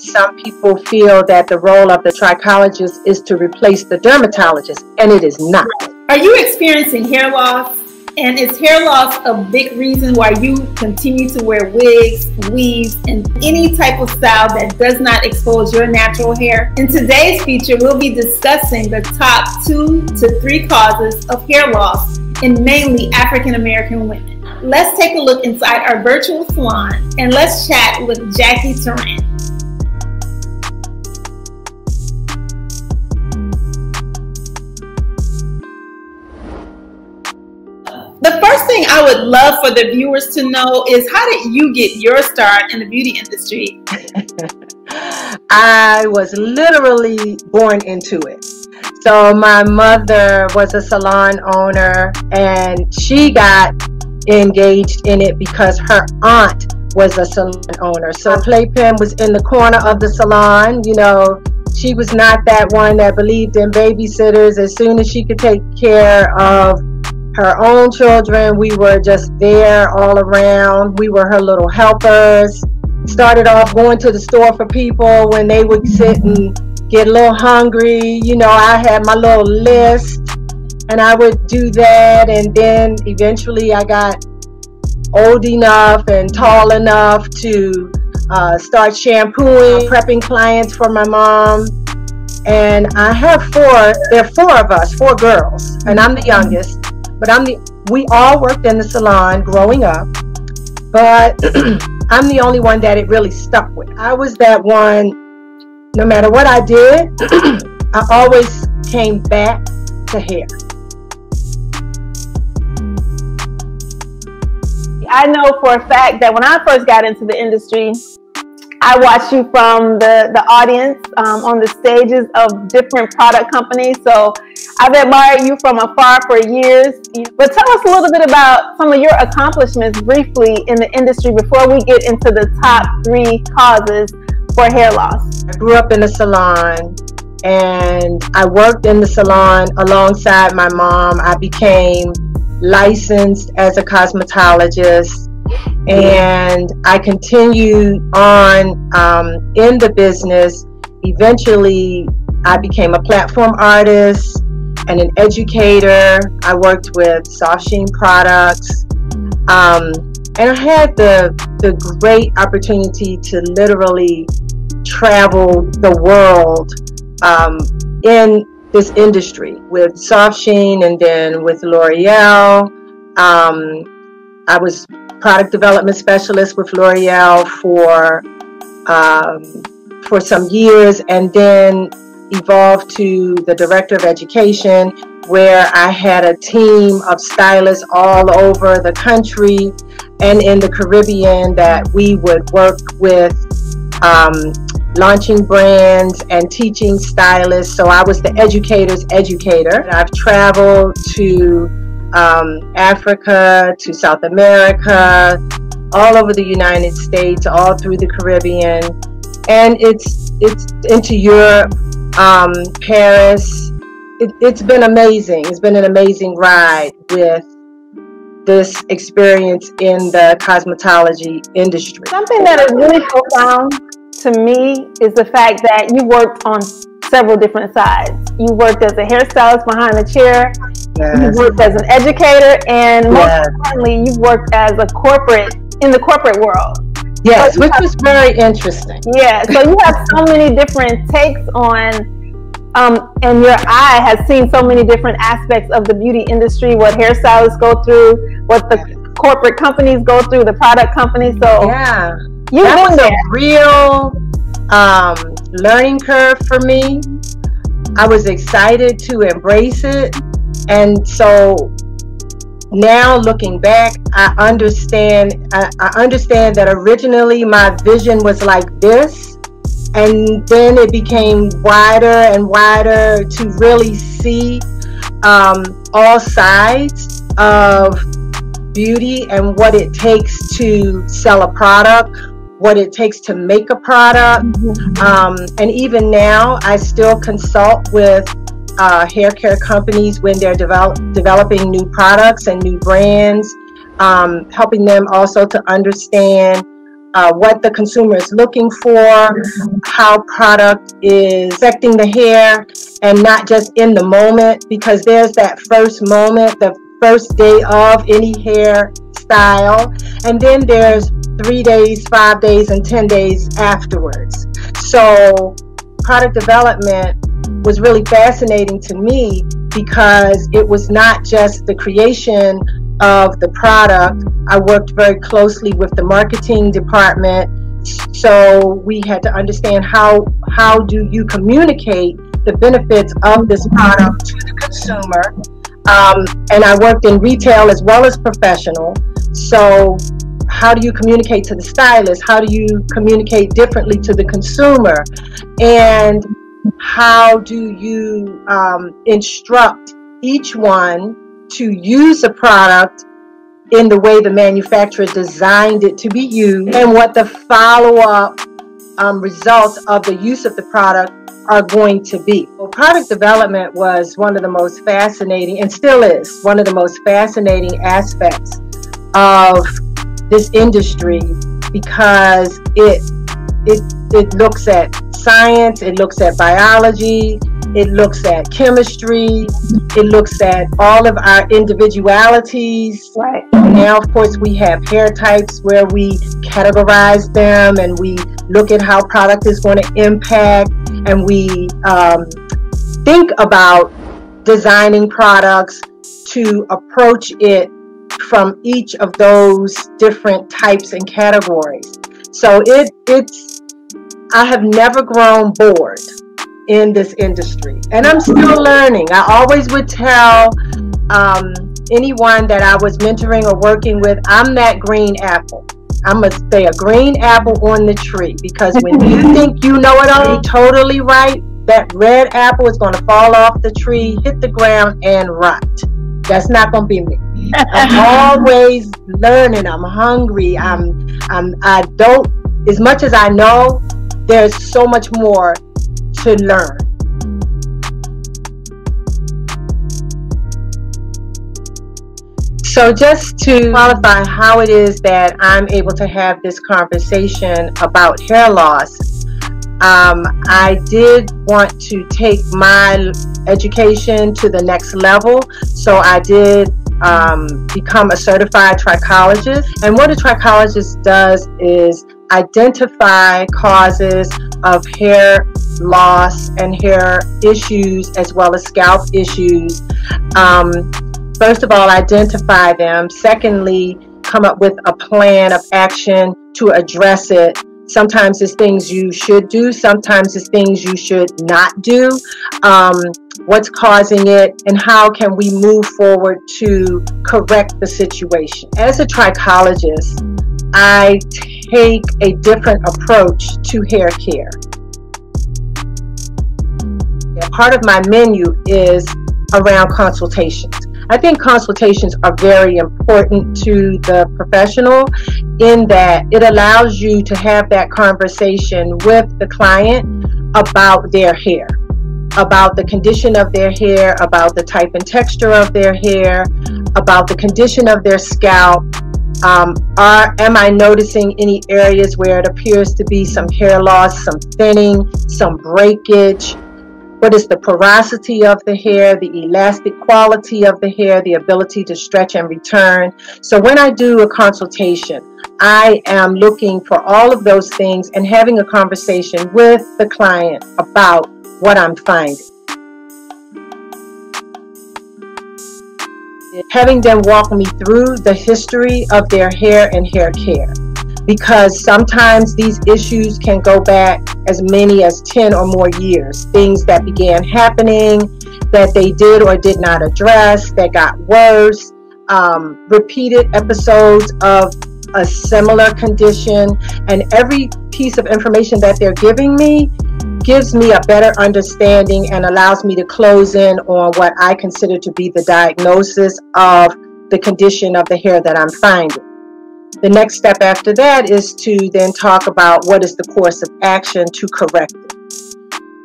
some people feel that the role of the trichologist is to replace the dermatologist, and it is not. Are you experiencing hair loss? And is hair loss a big reason why you continue to wear wigs, weaves, and any type of style that does not expose your natural hair? In today's feature, we'll be discussing the top 2 to 3 causes of hair loss in mainly African American women. Let's take a look inside our virtual salon and let's chat with Jackie Tarrant. The first thing I would love for the viewers to know is, how did you get your start in the beauty industry? I was literally born into it. So my mother was a salon owner, and she got engaged in it because her aunt was a salon owner. So playpen was in the corner of the salon. You know, she was not that one that believed in babysitters. As soon as she could take care of her own children, we were just there all around. We were her little helpers. Started off going to the store for people when they would sit and get a little hungry. You know, I had my little list and I would do that, and then eventually I got old enough and tall enough to start shampooing, prepping clients for my mom. And I have there are 4 of us, 4 girls, and I'm the youngest. But we all worked in the salon growing up, but I'm the only one that it really stuck with. I was that one, no matter what I did, I always came back to hair. I know for a fact that when I first got into the industry, I watched you from the audience on the stages of different product companies. So I've admired you from afar for years. But tell us a little bit about some of your accomplishments briefly in the industry before we get into the top 3 causes for hair loss. I grew up in a salon, and I worked in the salon alongside my mom. I became licensed as a cosmetologist, and I continued on in the business. Eventually, I became a platform artist and an educator. I worked with Soft Sheen products, and I had the great opportunity to literally travel the world in this industry with Soft Sheen, and then with L'Oreal. I was product development specialist with L'Oreal for some years, and then evolved to the director of education, where I had a team of stylists all over the country and in the Caribbean that we would work with, launching brands and teaching stylists. So I was the educator's educator. I've traveled to Africa, to South America, all over the United States, all through the Caribbean, and it's into Europe, Paris. It's been amazing. It's been an amazing ride with this experience in the cosmetology industry. Something that is really profound to me is the fact that you worked on several different sides. You worked as a hairstylist behind the chair. Yes. You worked as an educator, and most importantly, you worked as a in the corporate world. Yes, so which was very interesting. Yeah, so you have so many different takes on, and your eye has seen so many different aspects of the beauty industry, what hairstylists go through, what the corporate companies go through, the product companies. So yeah, that was a real learning curve for me. I was excited to embrace it, and so now looking back, I understand that originally my vision was like this, and then it became wider and wider to really see all sides of beauty and what it takes to sell a product, what it takes to make a product. And even now, I still consult with hair care companies when they're developing new products and new brands, helping them also to understand what the consumer is looking for, how product is affecting the hair, and not just in the moment, because there's that first moment, the first day of any hairstyle, and then there's 3 days, 5 days, and 10 days afterwards. So product development was really fascinating to me because it was not just the creation of the product. I worked very closely with the marketing department, so we had to understand how do you communicate the benefits of this product to the consumer. And I worked in retail as well as professional. So how do you communicate to the stylist? How do you communicate differently to the consumer? And how do you instruct each one to use the product in the way the manufacturer designed it to be used, and what the follow-up results of the use of the product are going to be. Well, product development was one of the most fascinating, and still is, one of the most fascinating aspects of this industry, because it looks at science, it looks at biology, it looks at chemistry, it looks at all of our individualities. Right. Now, of course, we have hair types where we categorize them and we look at how product is going to impact, and we think about designing products to approach it from each of those different types and categories. So I have never grown bored in this industry, and I'm still learning. I always would tell anyone that I was mentoring or working with, I'm that green apple. I must stay a green apple on the tree, because when you think you know it all, totally right, that red apple is going to fall off the tree, hit the ground, and rot. That's not going to be me. I'm always learning. I'm hungry. I don't, as much as I know, there's so much more to learn. So just to qualify how it is that I'm able to have this conversation about hair loss, I did want to take my education to the next level. So I did become a certified trichologist. And what a trichologist does is identify causes of hair loss and hair issues, as well as scalp issues. First of all, identify them. Secondly, come up with a plan of action to address it. Sometimes it's things you should do, sometimes it's things you should not do. What's causing it, and how can we move forward to correct the situation? As a trichologist, I take a different approach to hair care. Part of my menu is around consultations. I think consultations are very important to the professional, in that it allows you to have that conversation with the client about their hair, about the condition of their hair, about the type and texture of their hair, about the condition of their scalp. Am I noticing any areas where it appears to be some hair loss, some thinning, some breakage? What is the porosity of the hair, the elastic quality of the hair, the ability to stretch and return? So when I do a consultation, I am looking for all of those things and having a conversation with the client about what I'm finding. Having them walk me through the history of their hair and hair care, because sometimes these issues can go back as many as 10 or more years. Things that began happening that they did or did not address, that got worse, repeated episodes of a similar condition, and every piece of information that they're giving me gives me a better understanding and allows me to close in on what I consider to be the diagnosis of the condition of the hair that I'm finding. The next step after that is to then talk about what is the course of action to correct it.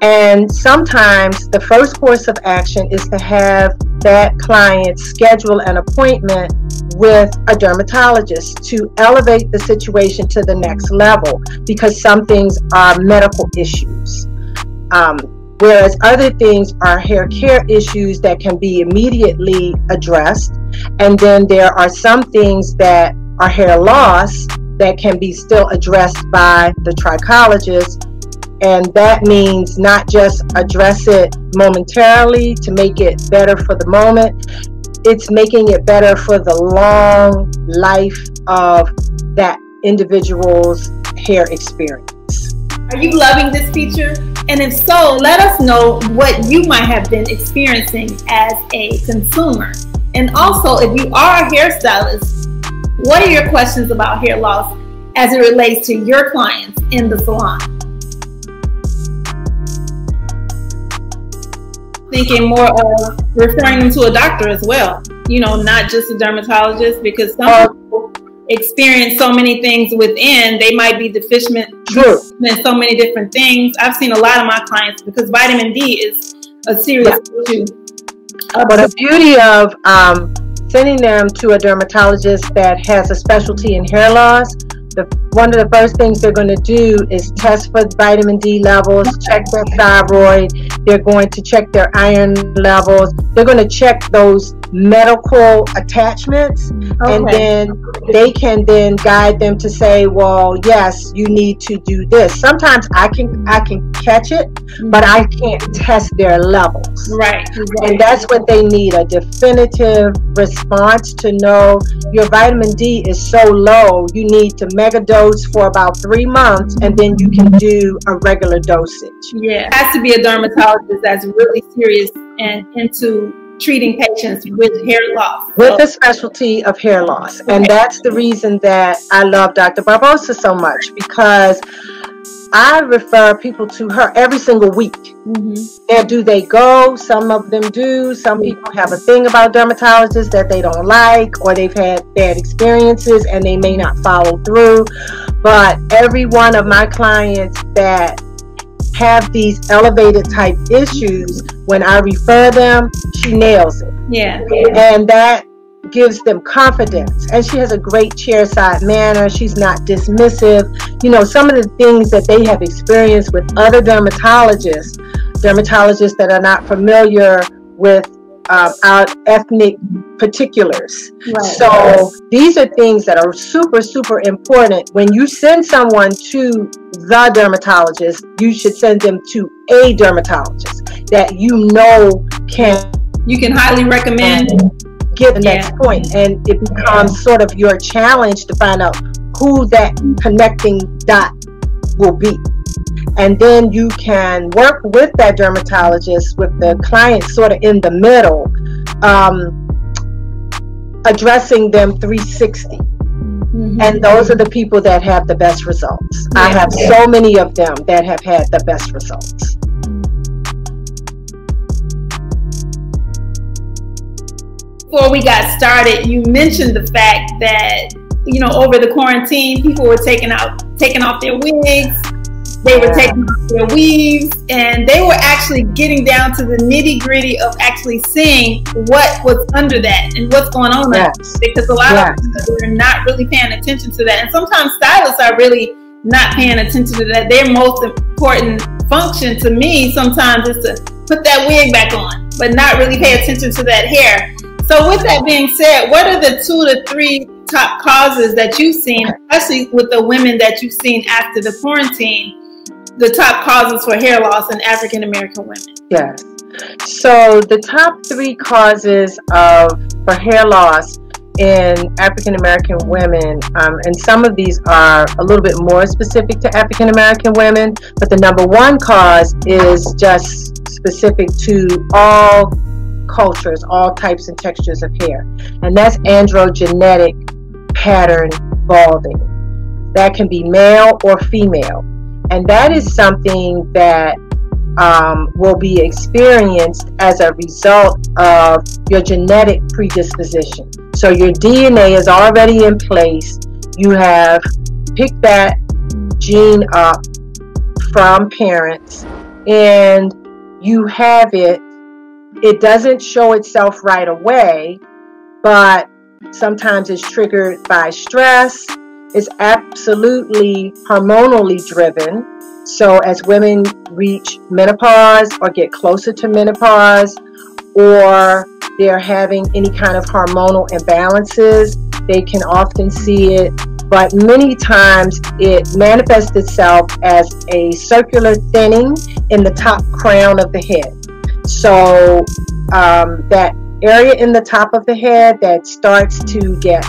And sometimes the first course of action is to have that client schedule an appointment with a dermatologist to elevate the situation to the next level, because some things are medical issues, whereas other things are hair care issues that can be immediately addressed. And then there are some things that are hair loss that can be still addressed by the trichologist. And that means not just address it momentarily to make it better for the moment, it's making it better for the long life of that individual's hair experience. Are you loving this feature? And if so, let us know what you might have been experiencing as a consumer. And also, if you are a hairstylist, what are your questions about hair loss as it relates to your clients in the salon? Thinking more of referring them to a doctor as well, you know, not just a dermatologist, because some people experience so many things within, they might be deficient in so many different things. I've seen a lot of my clients, because vitamin D is a serious issue. But the beauty of sending them to a dermatologist that has a specialty in hair loss, one of the first things they're going to do is test for vitamin D levels, check their thyroid, they're going to check their iron levels, they're going to check those medical attachments, and then they can then guide them to say, well, yes, you need to do this. Sometimes I can catch it, but I can't test their levels. Right. And that's what they need, a definitive response to know your vitamin D is so low, you need to mega dose for about 3 months, and then you can do a regular dosage. Yeah, it has to be a dermatologist that's really serious and into treating patients with hair loss. With the specialty of hair loss. And that's the reason that I love Dr. Barbosa so much, because I refer people to her every single week. And do they go? Some of them do. Some people have a thing about dermatologists that they don't like, or they've had bad experiences and they may not follow through. But every one of my clients that have these elevated type issues, when I refer them, she nails it. Yeah. And that gives them confidence. And she has a great chairside manner. She's not dismissive. You know, some of the things that they have experienced with other dermatologists that are not familiar with our ethnic particulars. Right. So these are things that are super, super important. When you send someone to the dermatologist, you should send them to a dermatologist that you know you can highly recommend. Get the next point. And it becomes sort of your challenge to find out who that connecting dot will be. And then you can work with that dermatologist, with the client sort of in the middle, addressing them 360. And those are the people that have the best results. I have so many of them that have had the best results. Before we got started, you mentioned the fact that, you know, over the quarantine, people were taking off their wigs, they were taking off their weaves, and they were actually getting down to the nitty-gritty of actually seeing what was under that and what's going on there. Because a lot of people are not really paying attention to that. And sometimes stylists are really not paying attention to that. Their most important function to me sometimes is to put that wig back on, but not really pay attention to that hair. So with that being said, what are the 2 to 3 top causes that you've seen, especially with the women that you've seen after the quarantine, the top causes for hair loss in African American women? Yes. So the top 3 causes for hair loss in African American women, and some of these are a little bit more specific to African American women, but the number 1 cause is just specific to all cultures, all types and textures of hair, and that's androgenetic pattern balding. That can be male or female, and that is something that will be experienced as a result of your genetic predisposition. So your DNA is already in place. You have picked that gene up from parents, and you have it. It doesn't show itself right away, but Sometimes it's triggered by stress. It's absolutely hormonally driven. So as women reach menopause or get closer to menopause, or they're having any kind of hormonal imbalances, they can often see it. But many times it manifests itself as a circular thinning in the top crown of the head. So that area in the top of the head that starts to get,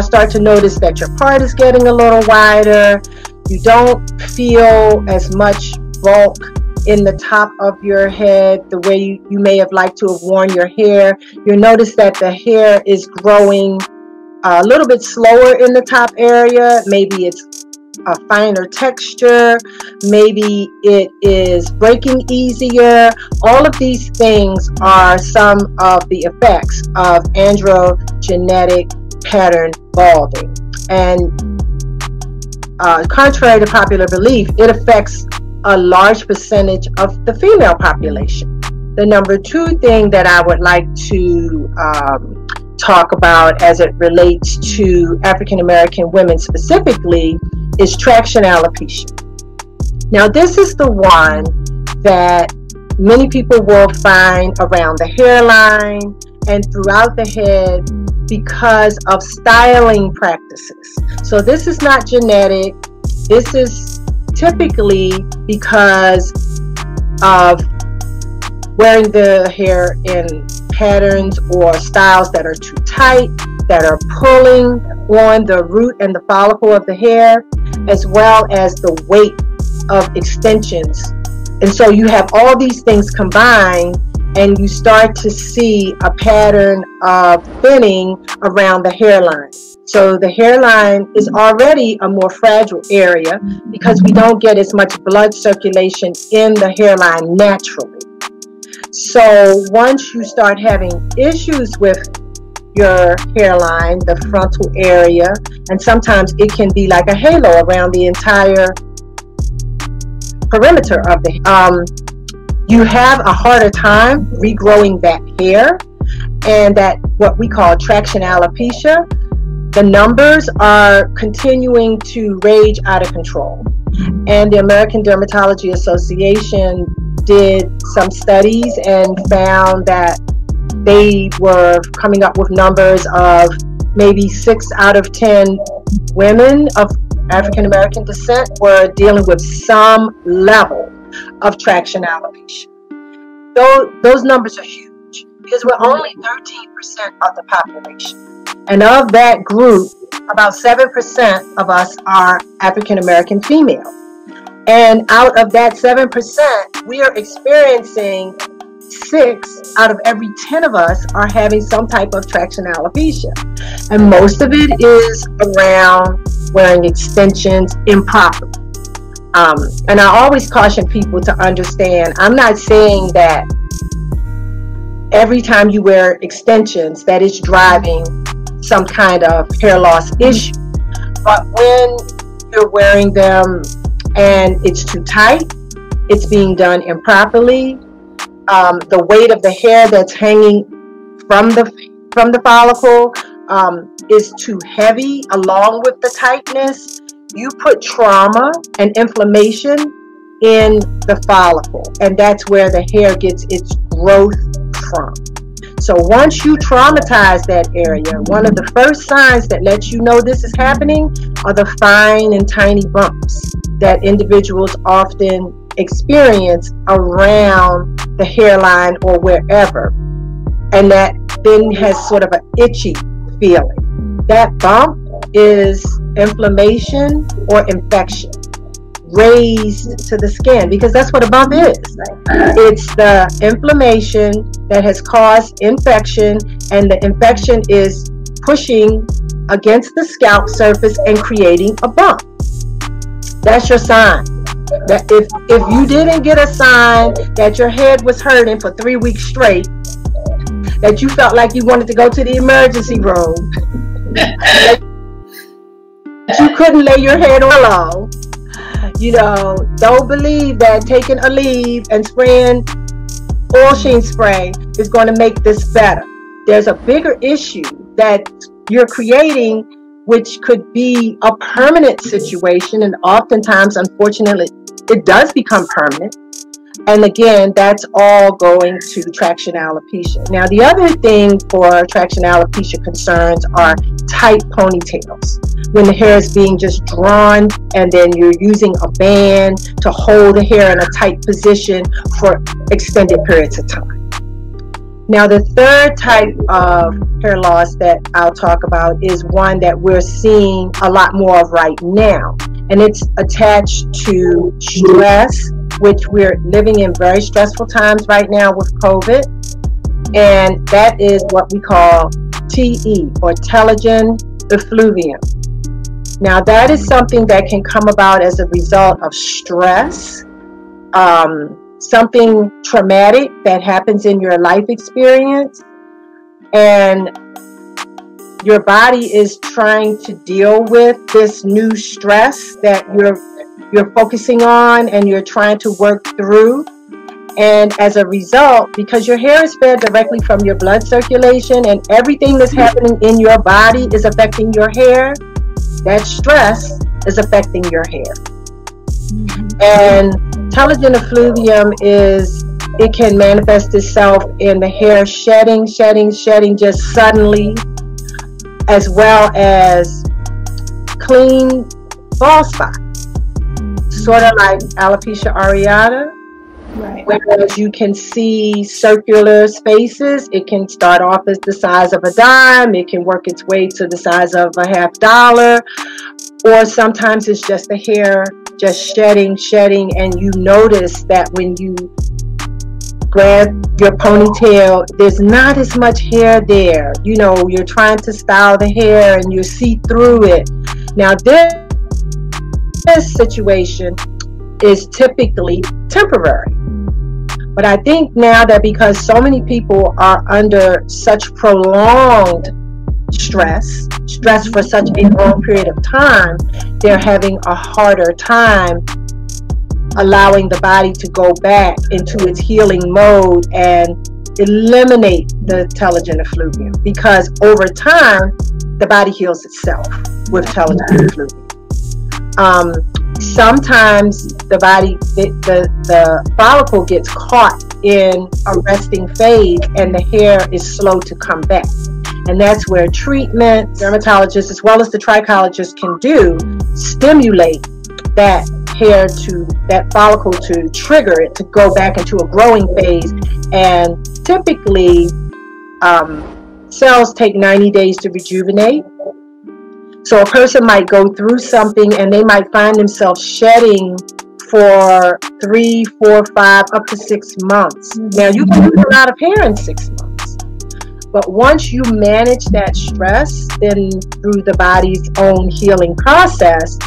start to notice that your part is getting a little wider. You don't feel as much bulk in the top of your head the way you may have liked to have worn your hair. You'll notice that the hair is growing a little bit slower in the top area. Maybe it's a finer texture. Maybe it is breaking easier. All of these things are some of the effects of androgenetic pattern balding. And contrary to popular belief, it affects a large percentage of the female population. The number two thing that I would like to talk about as it relates to African American women specifically is traction alopecia. Now, this is the one that many people will find around the hairline and throughout the head because of styling practices. So this is not genetic. This is typically because of wearing the hair in patterns or styles that are too tight, that are pulling on the root and the follicle of the hair, as well as the weight of extensions. And so you have all these things combined, and you start to see a pattern of thinning around the hairline. So the hairline is already a more fragile area because we don't get as much blood circulation in the hairline naturally. So once you start having issues with your hairline, the frontal area, and sometimes it can be like a halo around the entire perimeter of the you have a harder time regrowing that hair, and that what we call traction alopecia, the numbers are continuing to rage out of control. And the American Dermatology Association did some studies and found that they were coming up with numbers of maybe 6 out of 10 women of African American descent were dealing with some level of traction alopecia. Those numbers are huge because we're only 13% of the population. And of that group, about 7% of us are African American female. And out of that 7%, we are experiencing 6 out of every 10 of us are having some type of traction alopecia. And most of it is around wearing extensions improperly. And I always caution people to understand, I'm not saying that every time you wear extensions that is driving some kind of hair loss issue. But when you're wearing them and it's too tight, it's being done improperly, the weight of the hair that's hanging from the follicle is too heavy along with the tightness, you put trauma and inflammation in the follicle, and that's where the hair gets its growth from. So once you traumatize that area, one of the first signs that lets you know this is happening are the fine and tiny bumps that individuals often experience around the hairline or wherever, and that then has sort of an itchy feeling. That bump is inflammation or infection raised to the skin, because that's what a bump is. It's the inflammation that has caused infection, and the infection is pushing against the scalp surface and creating a bump. That's your sign. That if you didn't get a sign that your head was hurting for 3 weeks straight, that you felt like you wanted to go to the emergency room, that you couldn't lay your head on a pillow, don't believe that taking a leave and spraying oil sheen spray is going to make this better. there's a bigger issue that you're creating, which could be a permanent situation. And oftentimes, unfortunately, it does become permanent. And again, that's all going to traction alopecia. Now, the other thing for traction alopecia concerns are tight ponytails. When the hair is being just drawn and then you're using a band to hold the hair in a tight position for extended periods of time. Now, the third type of hair loss that I'll talk about is one that we're seeing a lot more of right now. And it's attached to stress, which we're living in very stressful times right now with COVID. And that is what we call TE, or telogen effluvium. Now, that is something that can come about as a result of stress, something traumatic that happens in your life experience, and your body is trying to deal with this new stress that you're focusing on and you're trying to work through. And as a result, because your hair is fed directly from your blood circulation and everything that's happening in your body is affecting your hair, that stress is affecting your hair. And telogen effluvium it can manifest itself in the hair shedding just suddenly, as well as clean bald spots, sort of like alopecia areata. Right. Whereas you can see circular spaces. It can start off as the size of a dime. It can work its way to the size of a $50. Or sometimes it's just the hair just shedding, and you notice that when you grab your ponytail, there's not as much hair there. You know, you're trying to style the hair and you see through it. Now, this situation is typically temporary. But I think now that because so many people are under such prolonged stress for such a long period of time, they're having a harder time allowing the body to go back into its healing mode and eliminate the telogen effluvium, because over time the body heals itself with telogen effluvium. Sometimes the body, the follicle gets caught in a resting phase and the hair is slow to come back. And that's where treatment, dermatologists as well as the trichologists can stimulate that hair that follicle to trigger it to go back into a growing phase. And typically cells take 90 days to rejuvenate. So a person might go through something and they might find themselves shedding for 3, 4, 5, up to 6 months. Now, you can lose a lot of hair in 6 months. But once you manage that stress, then through the body's own healing process,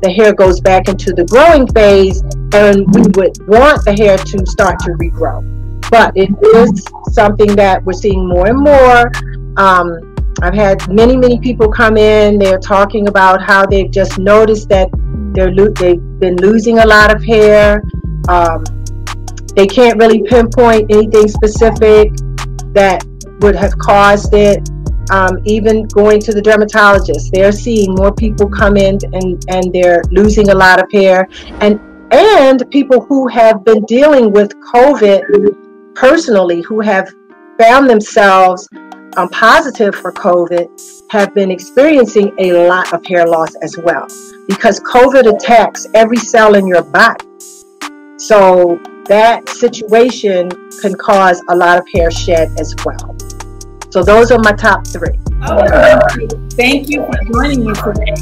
the hair goes back into the growing phase, and we would want the hair to start to regrow. But it is something that we're seeing more and more. I've had many people come in. They're talking about how they've just noticed that they've been losing a lot of hair. They can't really pinpoint anything specific that would have caused it. Even going to the dermatologist, they're seeing more people come in and they're losing a lot of hair. And people who have been dealing with COVID personally, who have found themselves positive for COVID, have been experiencing a lot of hair loss as well, because COVID attacks every cell in your body. So that situation can cause a lot of hair shed as well. So those are my top 3. Thank you for joining me today.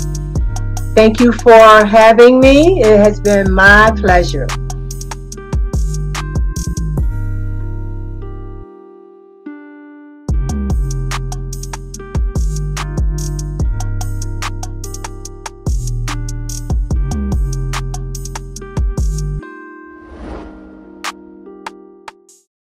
Thank you for having me. It has been my pleasure.